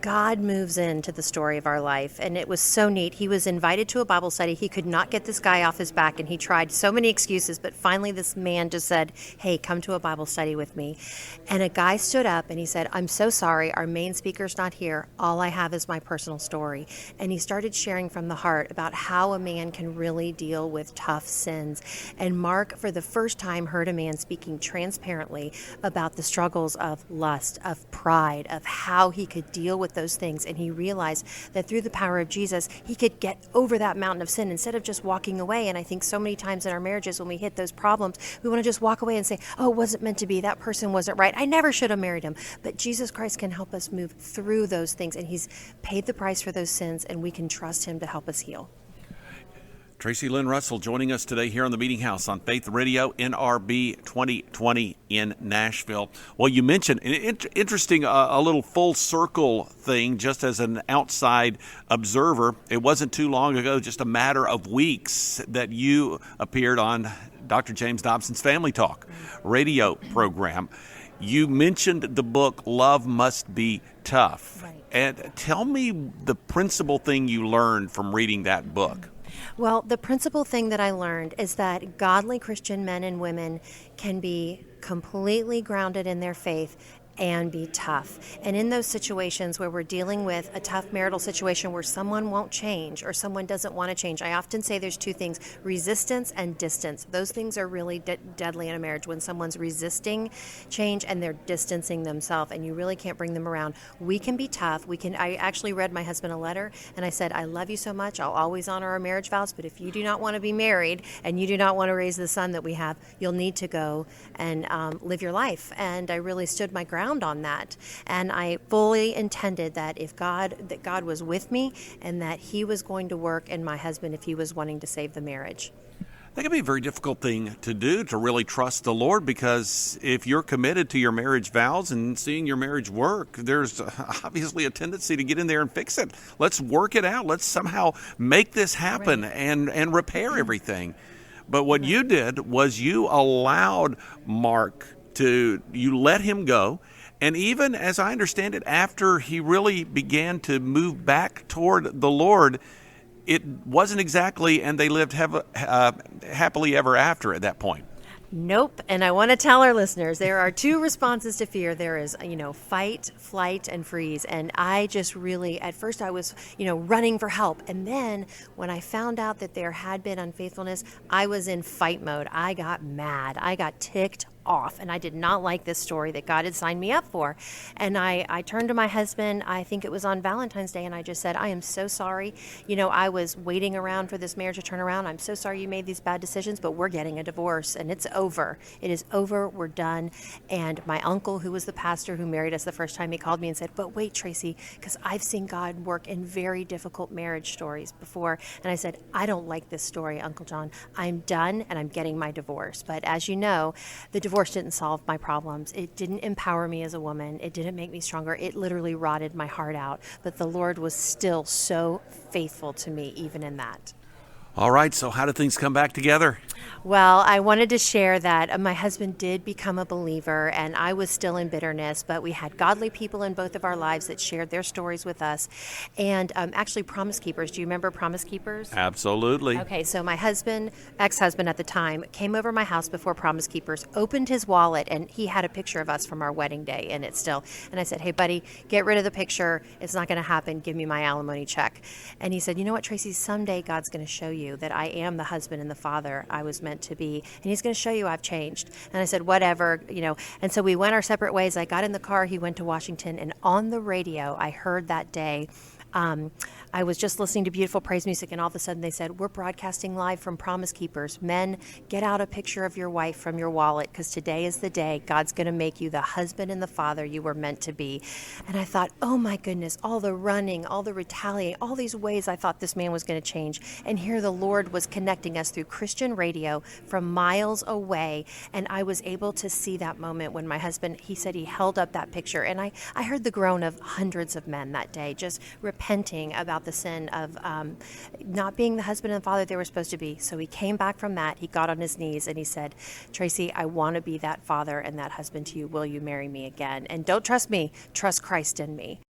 God moves into the story of our life, and it was so neat. He was invited to a Bible study. He could not get this guy off his back, and he tried so many excuses, but finally this man just said, hey, come to a Bible study with me. And a guy stood up and he said, I'm so sorry, our main speaker's not here. All I have is my personal story. And he started sharing from the heart about how a man can really deal with tough sins. And Mark, for the first time, heard a man speaking transparently about the struggles of lust, of pride, of how he could deal with those things. And he realized that through the power of Jesus, he could get over that mountain of sin instead of just walking away. And I think so many times in our marriages, when we hit those problems, we want to just walk away and say, oh, it wasn't meant to be. That person wasn't right. I never should have married him. But Jesus Christ can help us move through those things. And he's paid the price for those sins, and we can trust him to help us heal. Tracey Lynn Russell joining us today here on the Meeting House on Faith Radio, NRB 2020 in Nashville. Well, you mentioned interesting, a little full circle thing, just as an outside observer. It wasn't too long ago, just a matter of weeks, that you appeared on Dr. James Dobson's Family Talk radio program. You mentioned the book, Love Must Be Tough. Right. And tell me the principal thing you learned from reading that book. Well, the principal thing that I learned is that godly Christian men and women can be completely grounded in their faith and be tough. And in those situations where we're dealing with a tough marital situation where someone won't change or someone doesn't want to change, I often say there's two things, resistance and distance. Those things are really deadly in a marriage, when someone's resisting change and they're distancing themselves and you really can't bring them around. We can be tough. I actually read my husband a letter and I said, I love you so much. I'll always honor our marriage vows, but if you do not want to be married and you do not want to raise the son that we have, you'll need to go and live your life. And I really stood my ground on that, and I fully intended that that God was with me and that he was going to work in my husband if he was wanting to save the marriage. That can be a very difficult thing to do, to really trust the Lord, because if you're committed to your marriage vows and seeing your marriage work, there's obviously a tendency to get in there and fix it. Let's work it out. Let's somehow make this happen, right, and repair everything. But what you did was you allowed Mark you let him go. And even, as I understand it, after he really began to move back toward the Lord, it wasn't exactly, and they lived happily ever after at that point. Nope. And I want to tell our listeners, there are two responses to fear. There is, fight, flight, and freeze. And I just really, at first I was, running for help. And then when I found out that there had been unfaithfulness, I was in fight mode. I got mad. I got ticked off, and I did not like this story that God had signed me up for. And I turned to my husband, I think it was on Valentine's Day, and I just said, I am so sorry. I was waiting around for this marriage to turn around. I'm so sorry you made these bad decisions, but we're getting a divorce, and it's over. It is over. We're done. And my uncle, who was the pastor who married us the first time, he called me and said, but wait, Tracey, because I've seen God work in very difficult marriage stories before. And I said, I don't like this story, Uncle John. I'm done, and I'm getting my divorce. But as you know, the divorce didn't solve my problems. It didn't empower me as a woman. It didn't make me stronger. It literally rotted my heart out. But the Lord was still so faithful to me, even in that. All right, so how did things come back together? Well, I wanted to share that my husband did become a believer, and I was still in bitterness, but we had godly people in both of our lives that shared their stories with us. And actually, Promise Keepers. Do you remember Promise Keepers? Absolutely. Okay, so my ex-husband at the time, came over my house before Promise Keepers, opened his wallet, and he had a picture of us from our wedding day in it still. And I said, hey, buddy, get rid of the picture. It's not going to happen. Give me my alimony check. And he said, you know what, Tracey, someday God's going to show you that I am the husband and the father I was meant to be, and he's going to show you I've changed. And I said, whatever, and so we went our separate ways. I got in the car, he went to Washington, and on the radio I heard that day, I was just listening to beautiful praise music, and all of a sudden they said, we're broadcasting live from Promise Keepers. Men, get out a picture of your wife from your wallet, because today is the day God's going to make you the husband and the father you were meant to be. And I thought, oh my goodness, all the running, all the retaliating, all these ways I thought this man was going to change. And here the Lord was connecting us through Christian radio from miles away. And I was able to see that moment when my husband, he said he held up that picture. And I heard the groan of hundreds of men that day, just repenting about the sin of not being the husband and father they were supposed to be. So he came back from that. He got on his knees and he said, Tracey, I want to be that father and that husband to you. Will you marry me again? And don't trust me, trust Christ in me.